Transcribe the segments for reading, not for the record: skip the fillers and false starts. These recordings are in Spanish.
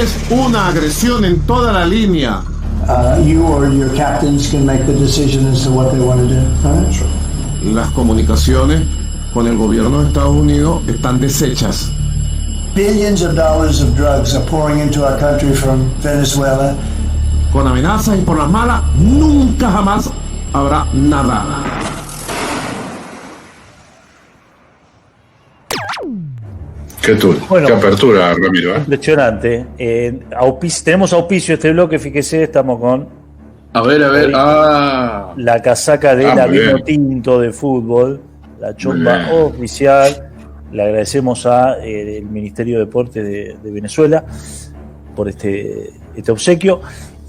Es una agresión en toda la línea. You or your captains can make the decision as to what they want to do. Right? Las comunicaciones con el gobierno de Estados Unidos están deshechas. Billions of dollars of drugs are pouring into our country from Venezuela. Con amenazas y por las malas, nunca jamás habrá nada. Bueno, qué apertura, Ramiro. Impresionante. Tenemos auspicio este bloque, fíjese, estamos con... A ver. La casaca de la vino tinto de fútbol, la chomba oficial. Le agradecemos al Ministerio de Deportes de Venezuela por este obsequio.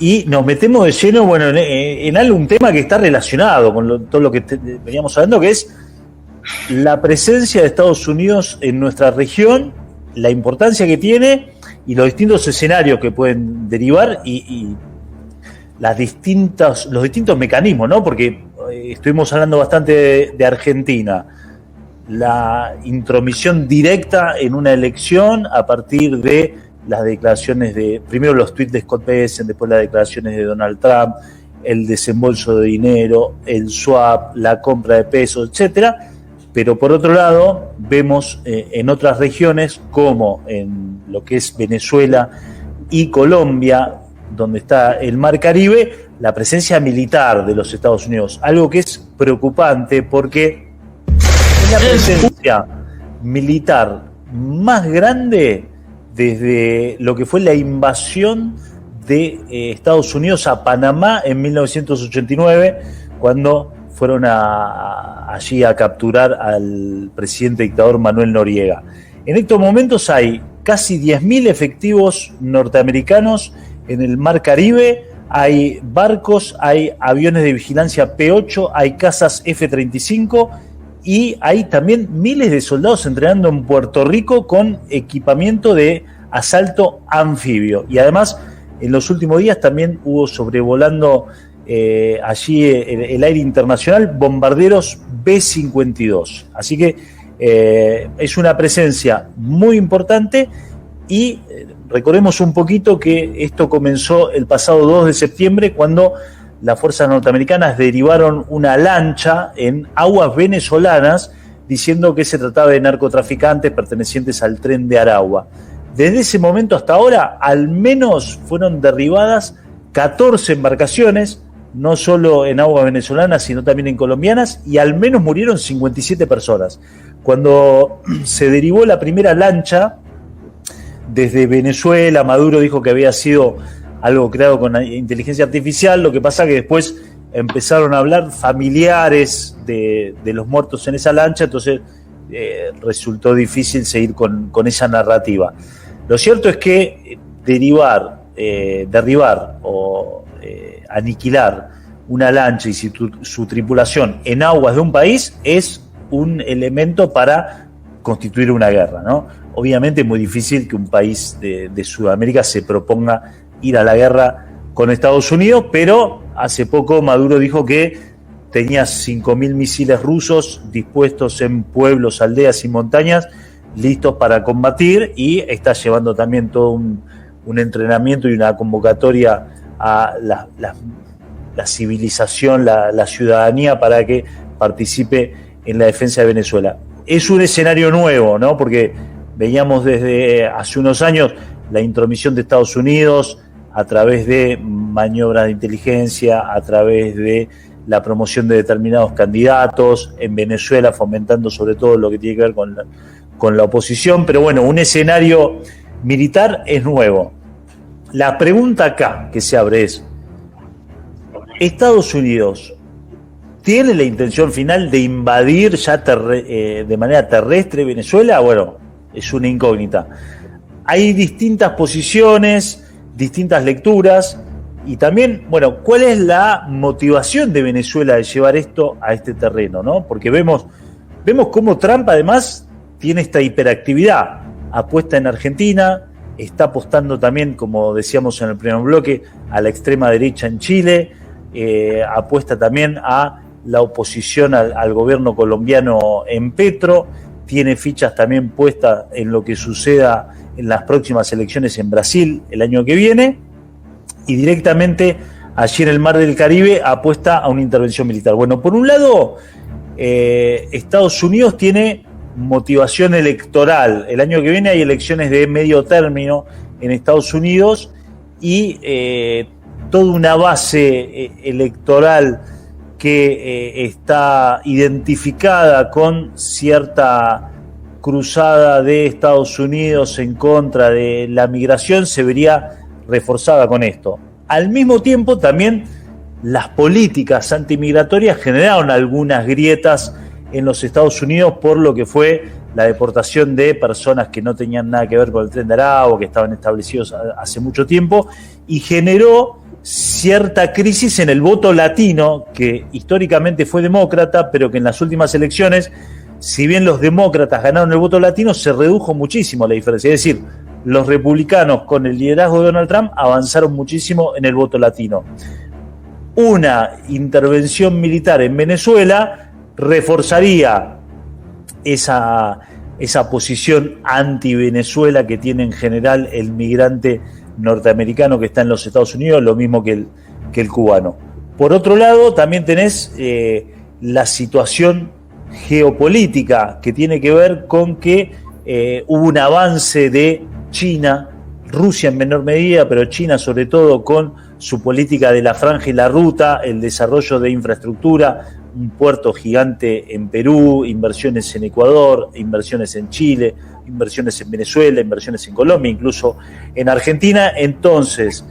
Y nos metemos de lleno, en algún tema que está relacionado con todo lo que veníamos hablando, que es la presencia de Estados Unidos en nuestra región, la importancia que tiene y los distintos escenarios que pueden derivar y los distintos mecanismos, ¿no? Porque estuvimos hablando bastante de Argentina, la intromisión directa en una elección a partir de las declaraciones primero los tweets de Scott Bessent, después las declaraciones de Donald Trump, el desembolso de dinero, el swap, la compra de pesos, etcétera. Pero por otro lado, vemos en otras regiones, como en lo que es Venezuela y Colombia, donde está el Mar Caribe, la presencia militar de los Estados Unidos. Algo que es preocupante porque es la presencia militar más grande desde lo que fue la invasión de Estados Unidos a Panamá en 1989, cuando fueron allí a capturar al presidente dictador Manuel Noriega. En estos momentos hay casi 10.000 efectivos norteamericanos en el Mar Caribe, hay barcos, hay aviones de vigilancia P-8, hay cazas F-35 y hay también miles de soldados entrenando en Puerto Rico con equipamiento de asalto anfibio. Y además, en los últimos días también hubo sobrevolando allí el aire internacional bombarderos B-52. Así que es una presencia muy importante y recordemos un poquito que esto comenzó el pasado 2 de septiembre cuando las fuerzas norteamericanas derivaron una lancha en aguas venezolanas diciendo que se trataba de narcotraficantes pertenecientes al Tren de Aragua. Desde ese momento hasta ahora, al menos fueron derribadas 14 embarcaciones, no solo en aguas venezolanas, sino también en colombianas, y al menos murieron 57 personas. Cuando se derivó la primera lancha desde Venezuela, Maduro dijo que había sido algo creado con inteligencia artificial, lo que pasa que después empezaron a hablar familiares de los muertos en esa lancha, entonces resultó difícil seguir con esa narrativa. Lo cierto es que derribar o aniquilar una lancha y su tripulación en aguas de un país es un elemento para constituir una guerra, ¿no? Obviamente es muy difícil que un país de Sudamérica se proponga ir a la guerra con Estados Unidos, pero hace poco Maduro dijo que tenía 5.000 misiles rusos dispuestos en pueblos, aldeas y montañas, listos para combatir, y está llevando también todo un entrenamiento y una convocatoria a la civilización, la ciudadanía, para que participe en la defensa de Venezuela. Es un escenario nuevo, ¿no? Porque veíamos desde hace unos años la intromisión de Estados Unidos a través de maniobras de inteligencia, a través de la promoción de determinados candidatos, en Venezuela fomentando sobre todo lo que tiene que ver con la oposición, pero bueno, un escenario militar es nuevo. La pregunta acá que se abre es, ¿Estados Unidos tiene la intención final de invadir ya de manera terrestre Venezuela? Bueno, es una incógnita. Hay distintas posiciones, distintas lecturas, y también, bueno, ¿cuál es la motivación de Venezuela de llevar esto a este terreno, ¿no? Porque vemos cómo Trump además tiene esta hiperactividad, apuesta en Argentina, está apostando también, como decíamos en el primer bloque, a la extrema derecha en Chile, apuesta también a la oposición al gobierno colombiano en Petro, tiene fichas también puestas en lo que suceda en las próximas elecciones en Brasil el año que viene, y directamente allí en el Mar del Caribe apuesta a una intervención militar. Bueno, por un lado, Estados Unidos tiene motivación electoral. El año que viene hay elecciones de medio término en Estados Unidos y toda una base electoral que está identificada con cierta cruzada de Estados Unidos en contra de la migración se vería reforzada con esto. Al mismo tiempo, también las políticas antimigratorias generaron algunas grietas en los Estados Unidos por lo que fue la deportación de personas que no tenían nada que ver con el Tren de Aragua, que estaban establecidos hace mucho tiempo, y generó cierta crisis en el voto latino, que históricamente fue demócrata, pero que en las últimas elecciones, si bien los demócratas ganaron el voto latino, se redujo muchísimo la diferencia. Es decir, los republicanos con el liderazgo de Donald Trump avanzaron muchísimo en el voto latino. Una intervención militar en Venezuela reforzaría esa posición anti-Venezuela que tiene en general el migrante norteamericano que está en los Estados Unidos, lo mismo que el cubano. Por otro lado, también tenés la situación geopolítica que tiene que ver con que hubo un avance de China, Rusia en menor medida, pero China sobre todo con su política de la franja y la ruta, el desarrollo de infraestructura, un puerto gigante en Perú, inversiones en Ecuador, inversiones en Chile, inversiones en Venezuela, inversiones en Colombia, incluso en Argentina. Entonces,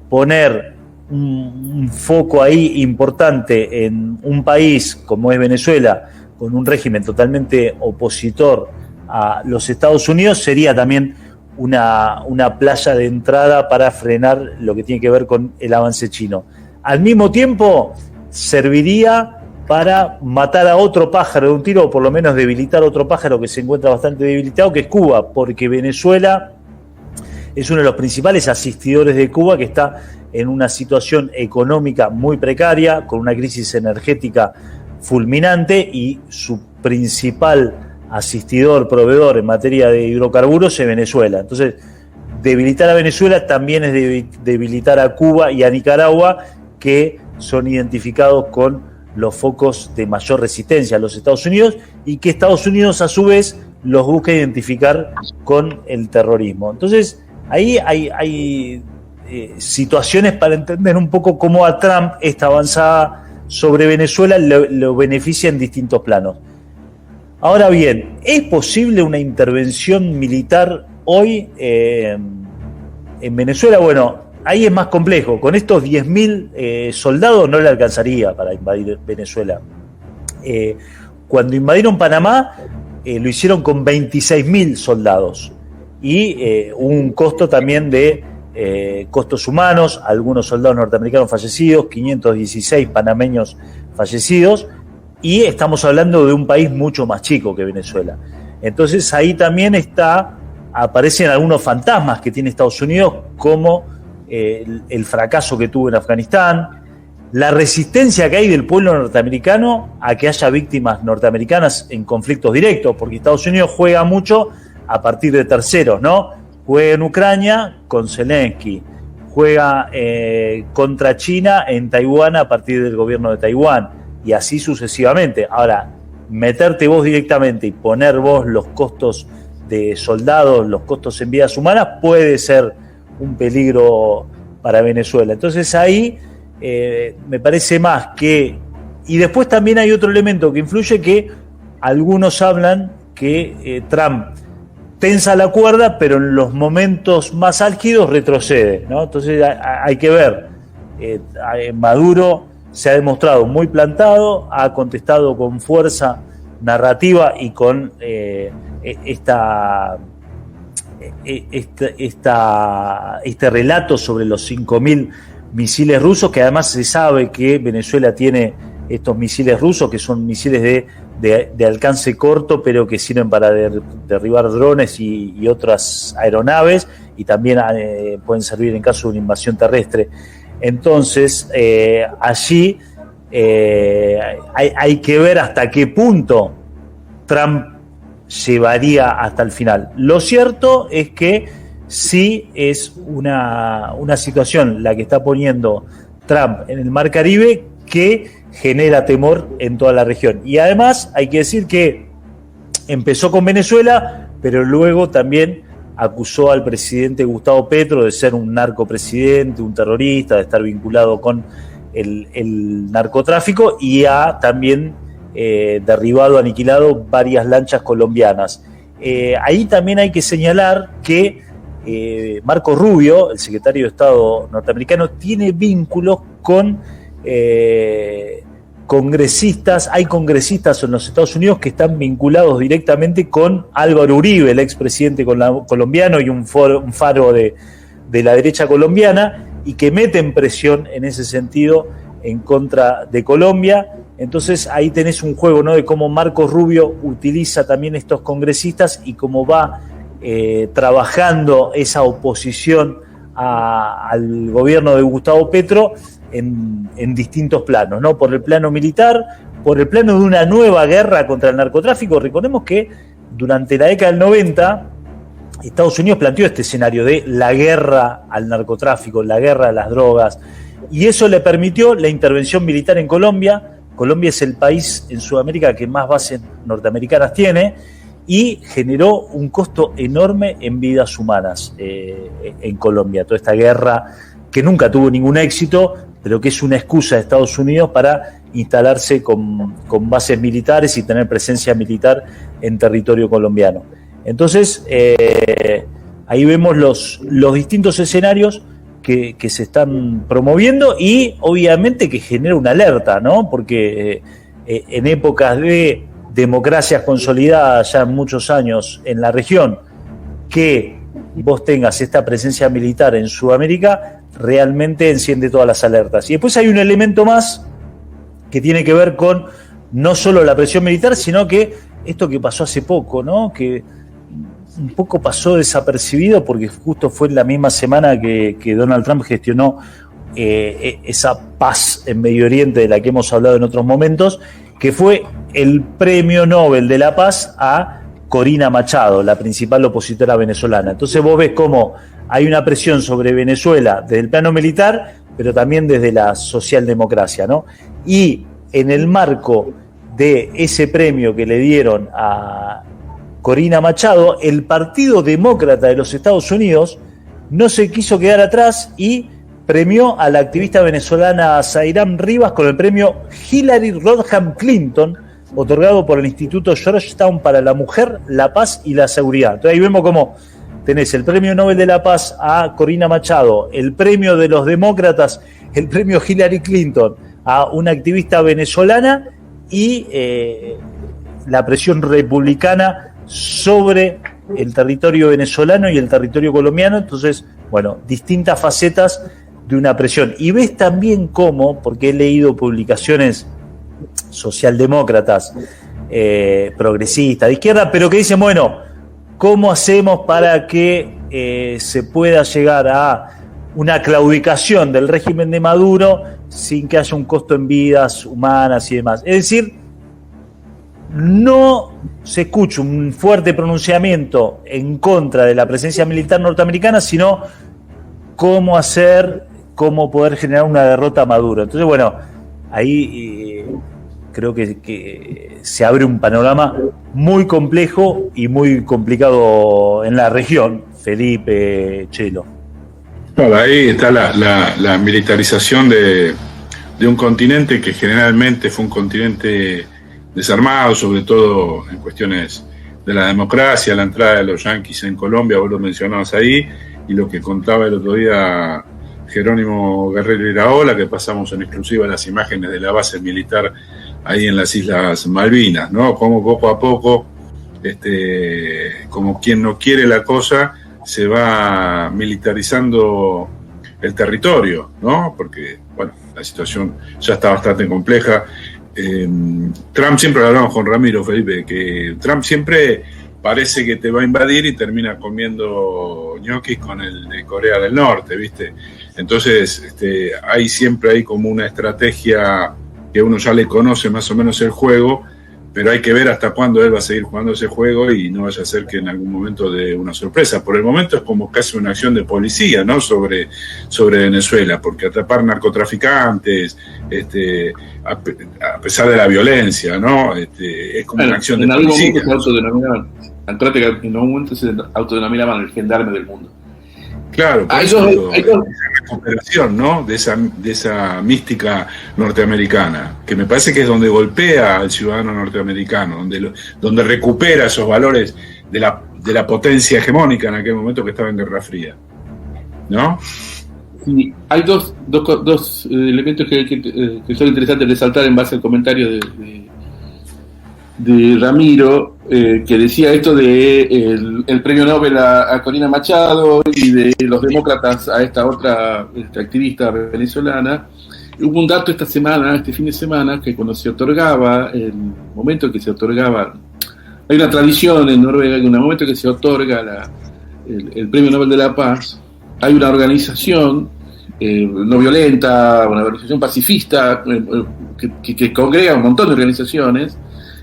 poner un foco ahí importante en un país como es Venezuela, con un régimen totalmente opositor a los Estados Unidos, sería también una playa de entrada para frenar lo que tiene que ver con el avance chino. Al mismo tiempo, serviría para matar a otro pájaro de un tiro, o por lo menos debilitar a otro pájaro que se encuentra bastante debilitado, que es Cuba, porque Venezuela es uno de los principales asistidores de Cuba, que está en una situación económica muy precaria, con una crisis energética fulminante, y su principal asistidor, proveedor en materia de hidrocarburos es Venezuela. Entonces, debilitar a Venezuela también es debilitar a Cuba y a Nicaragua, que son identificados con los focos de mayor resistencia a los Estados Unidos, y que Estados Unidos a su vez los busca identificar con el terrorismo. Entonces ahí hay situaciones para entender un poco cómo a Trump esta avanzada sobre Venezuela lo beneficia en distintos planos. Ahora bien, ¿es posible una intervención militar hoy en Venezuela? Bueno, ahí es más complejo. Con estos 10.000 soldados no le alcanzaría para invadir Venezuela. Cuando invadieron Panamá, lo hicieron con 26.000 soldados. Y un costo también de costos humanos, algunos soldados norteamericanos fallecidos, 516 panameños fallecidos, y estamos hablando de un país mucho más chico que Venezuela. Entonces ahí también aparecen algunos fantasmas que tiene Estados Unidos, como el fracaso que tuvo en Afganistán, la resistencia que hay del pueblo norteamericano a que haya víctimas norteamericanas en conflictos directos, porque Estados Unidos juega mucho a partir de terceros, ¿no? Juega en Ucrania con Zelensky, juega contra China en Taiwán a partir del gobierno de Taiwán, y así sucesivamente. Ahora, meterte vos directamente y poner vos los costos de soldados, los costos en vidas humanas, puede ser un peligro para Venezuela. Entonces ahí me parece más que... Y después también hay otro elemento que influye, que algunos hablan que Trump tensa la cuerda, pero en los momentos más álgidos retrocede, ¿no? Entonces hay que ver. Maduro se ha demostrado muy plantado, ha contestado con fuerza narrativa y con este relato sobre los 5.000 misiles rusos, que además se sabe que Venezuela tiene estos misiles rusos, que son misiles de alcance corto, pero que sirven para derribar drones y otras aeronaves, y también pueden servir en caso de una invasión terrestre. Entonces, allí hay que ver hasta qué punto Trump llevaría hasta el final. Lo cierto es que sí es una situación la que está poniendo Trump en el Mar Caribe que genera temor en toda la región. Y además hay que decir que empezó con Venezuela, pero luego también acusó al presidente Gustavo Petro de ser un narcopresidente, un terrorista, de estar vinculado con el narcotráfico, y ha también derribado, aniquilado varias lanchas colombianas. Ahí también hay que señalar que Marco Rubio, el secretario de Estado norteamericano, tiene vínculos con congresistas. Hay congresistas en los Estados Unidos que están vinculados directamente con Álvaro Uribe, el expresidente colombiano y un faro de la derecha colombiana, y que meten presión en ese sentido en contra de Colombia. Entonces ahí tenés un juego, ¿no?, de cómo Marcos Rubio utiliza también estos congresistas y cómo va trabajando esa oposición al gobierno de Gustavo Petro en distintos planos, ¿no? Por el plano militar, por el plano de una nueva guerra contra el narcotráfico. Recordemos que durante la década del 90 Estados Unidos planteó este escenario de la guerra al narcotráfico, la guerra a las drogas, y eso le permitió la intervención militar en Colombia. Colombia es el país en Sudamérica que más bases norteamericanas tiene, y generó un costo enorme en vidas humanas en Colombia. Toda esta guerra que nunca tuvo ningún éxito, pero que es una excusa de Estados Unidos para instalarse con bases militares y tener presencia militar en territorio colombiano. Entonces, ahí vemos los distintos escenarios que se están promoviendo, y obviamente que genera una alerta, ¿no? Porque en épocas de democracias consolidadas ya muchos años en la región, que vos tengas esta presencia militar en Sudamérica realmente enciende todas las alertas. Y después hay un elemento más que tiene que ver con no solo la presión militar, sino que esto que pasó hace poco, ¿no?, que un poco pasó desapercibido porque justo fue en la misma semana que Donald Trump gestionó esa paz en Medio Oriente de la que hemos hablado en otros momentos, que fue el Premio Nobel de la Paz a Corina Machado, la principal opositora venezolana. Entonces vos ves cómo hay una presión sobre Venezuela desde el plano militar, pero también desde la socialdemocracia, ¿no? Y en el marco de ese premio que le dieron a Corina Machado, el Partido Demócrata de los Estados Unidos no se quiso quedar atrás y premió a la activista venezolana Zairán Rivas con el premio Hillary Rodham Clinton, otorgado por el Instituto Georgetown para la Mujer, la Paz y la Seguridad. Entonces ahí vemos cómo tenés el Premio Nobel de la Paz a Corina Machado, el premio de los demócratas, el premio Hillary Clinton a una activista venezolana, y la presión republicana sobre el territorio venezolano y el territorio colombiano. Entonces, bueno, distintas facetas de una presión. Y ves también cómo, porque he leído publicaciones socialdemócratas, progresistas, de izquierda, pero que dicen, bueno, ¿cómo hacemos para que se pueda llegar a una claudicación del régimen de Maduro sin que haya un costo en vidas humanas y demás? Es decir, no se escucha un fuerte pronunciamiento en contra de la presencia militar norteamericana, sino cómo poder generar una derrota a Maduro. Entonces, bueno, ahí creo que se abre un panorama muy complejo y muy complicado en la región, Felipe, Chelo. Claro, ahí está la militarización de un continente que generalmente fue un continente desarmado, sobre todo en cuestiones de la democracia, la entrada de los yanquis en Colombia, vos lo mencionabas ahí, y lo que contaba el otro día Jerónimo Guerrero Iraola, que pasamos en exclusiva las imágenes de la base militar ahí en las Islas Malvinas, ¿no? Como poco a poco, como quien no quiere la cosa, se va militarizando el territorio, ¿no? Porque, bueno, la situación ya está bastante compleja. Trump, siempre lo hablamos con Ramiro, Felipe, que Trump siempre parece que te va a invadir y termina comiendo ñoquis con el de Corea del Norte, ¿viste? Entonces, siempre hay como una estrategia que uno ya le conoce más o menos el juego, pero hay que ver hasta cuándo él va a seguir jugando ese juego y no vaya a ser que en algún momento dé una sorpresa. Por el momento es como casi una acción de policía, ¿no? sobre Venezuela, porque atrapar narcotraficantes, a pesar de la violencia, ¿no? Es como una acción de policía. En algún momento se autodenominaban el gendarme del mundo. Claro, esa recuperación, ¿no? de esa mística norteamericana, que me parece que es donde golpea al ciudadano norteamericano, donde recupera esos valores de la potencia hegemónica en aquel momento que estaba en Guerra Fría, ¿no? Sí, hay dos elementos que son interesantes resaltar en base al comentario de Ramiro, que decía esto de el premio Nobel a Corina Machado y de los demócratas a esta otra activista venezolana. Hubo un dato este fin de semana, que cuando se otorgaba, el momento que se otorgaba, hay una tradición en Noruega, que en el momento que se otorga el premio Nobel de la Paz, hay una organización no violenta, una organización pacifista, que congrega un montón de organizaciones,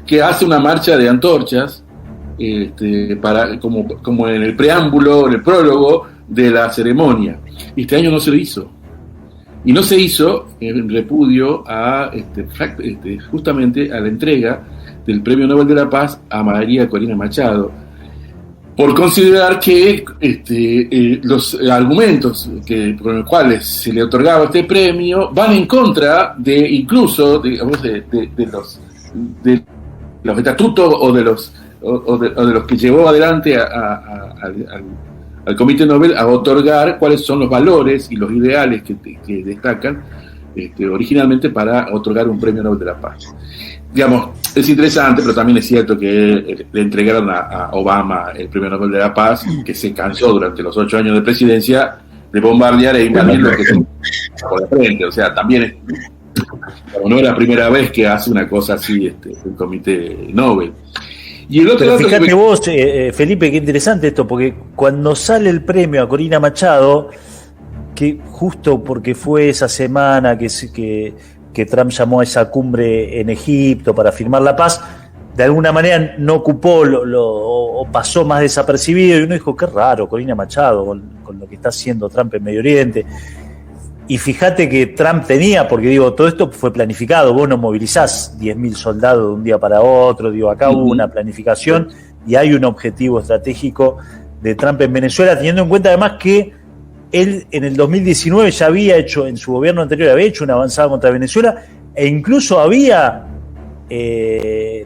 que hace una marcha de antorchas como en el preámbulo, en el prólogo de la ceremonia. Y este año no se lo hizo. Y no se hizo en repudio a justamente a la entrega del Premio Nobel de la Paz a María Corina Machado, por considerar que los argumentos por los cuales se le otorgaba este premio van en contra de los estatutos o de los que llevó adelante al Comité Nobel a otorgar cuáles son los valores y los ideales que destacan originalmente para otorgar un premio Nobel de la Paz. Digamos, es interesante, pero también es cierto que le entregaron a Obama el premio Nobel de la Paz, que se cansó durante los 8 años de presidencia de bombardear e invadir lo que se por la frente. O sea, también no es la primera vez que hace una cosa así el Comité Nobel. Y el otro Pero fíjate vos, Felipe, qué interesante esto, porque cuando sale el premio a Corina Machado, que justo porque fue esa semana que Trump llamó a esa cumbre en Egipto para firmar la paz, de alguna manera no ocupó o pasó más desapercibido, y uno dijo, qué raro, Corina Machado, con lo que está haciendo Trump en Medio Oriente. Y fíjate que Trump tenía, porque digo, todo esto fue planificado, vos no movilizás 10.000 soldados de un día para otro, digo, acá hubo una planificación y hay un objetivo estratégico de Trump en Venezuela, teniendo en cuenta además que él en el 2019 ya había hecho, en su gobierno anterior había hecho una avanzada contra Venezuela e incluso había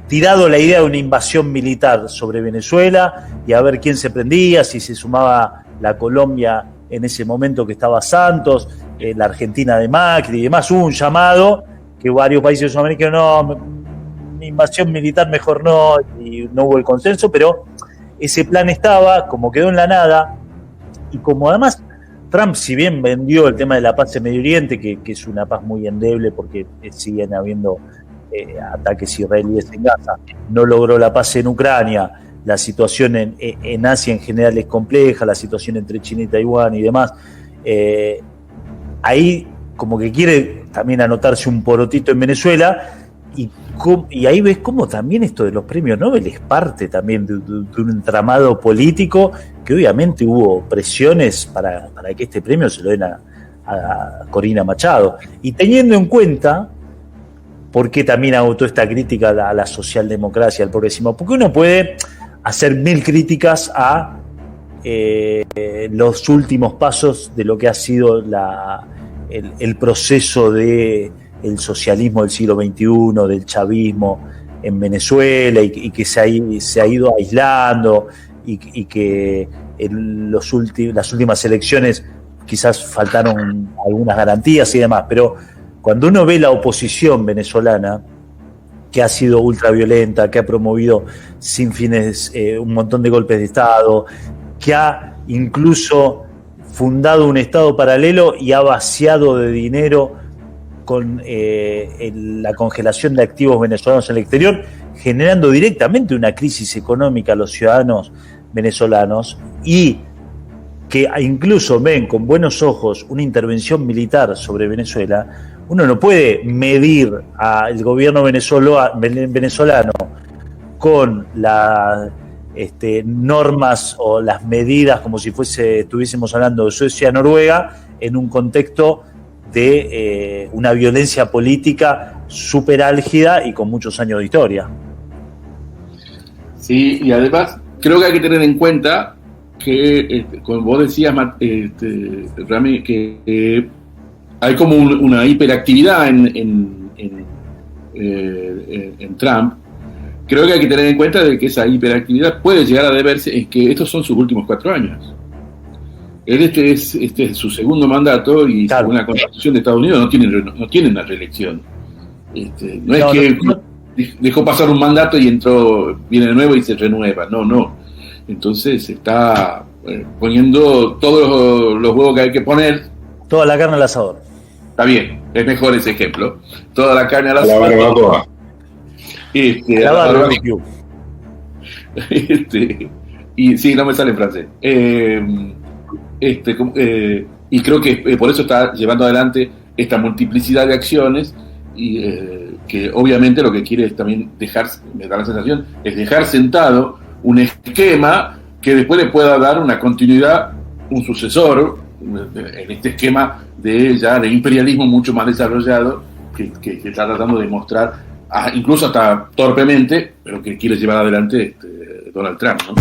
tirado la idea de una invasión militar sobre Venezuela y a ver quién se prendía, si se sumaba la Colombia en ese momento que estaba Santos, la Argentina de Macri y demás. Hubo un llamado que varios países sudamericanos, no, invasión militar mejor no, y no hubo el consenso, pero ese plan estaba, como quedó en la nada, y como además Trump, si bien vendió el tema de la paz en Medio Oriente, que es una paz muy endeble porque siguen habiendo ataques israelíes en Gaza, no logró la paz en Ucrania, la situación en Asia en general es compleja, la situación entre China y Taiwán y demás, ahí como que quiere también anotarse un porotito en Venezuela, y ahí ves cómo también esto de los premios Nobel es parte también de un entramado político, que obviamente hubo presiones para que este premio se lo den a Corina Machado, y teniendo en cuenta por qué también hago toda esta crítica a la socialdemocracia, al progresismo, porque uno puede hacer 1000 críticas a los últimos pasos de lo que ha sido el proceso de el socialismo del siglo XXI, del chavismo en Venezuela, y que se ha ido aislando, y que en las últimas elecciones quizás faltaron algunas garantías y demás, pero cuando uno ve la oposición venezolana, que ha sido ultraviolenta, que ha promovido sin fines un montón de golpes de Estado, que ha incluso fundado un Estado paralelo y ha vaciado de dinero con la congelación de activos venezolanos en el exterior, generando directamente una crisis económica a los ciudadanos venezolanos, y que incluso ven con buenos ojos una intervención militar sobre Venezuela, uno no puede medir al gobierno venezolano con las normas o las medidas como si estuviésemos hablando de Suecia-Noruega en un contexto de una violencia política súper álgida y con muchos años de historia. Sí, y además creo que hay que tener en cuenta que, como vos decías, Rami, que hay como una hiperactividad en Trump. Creo que hay que tener en cuenta de que esa hiperactividad puede llegar a deberse en que estos son sus últimos 4 años. Este es su segundo mandato y claro, según la Constitución de Estados Unidos no tienen una reelección. No dejó pasar un mandato y viene de nuevo y se renueva. No. Entonces está poniendo todos los huevos que hay que poner. Toda la carne al asador. Está bien, es mejor ese ejemplo. Toda la carne al asador. La barbacoa. La barbecue. Y sí, no me sale en francés. Y creo que por eso está llevando adelante esta multiplicidad de acciones y que obviamente lo que quiere es también me da la sensación, es dejar sentado un esquema que después le pueda dar una continuidad, un sucesor en este esquema de imperialismo mucho más desarrollado que está tratando de mostrar, incluso hasta torpemente, pero que quiere llevar adelante Donald Trump, ¿no?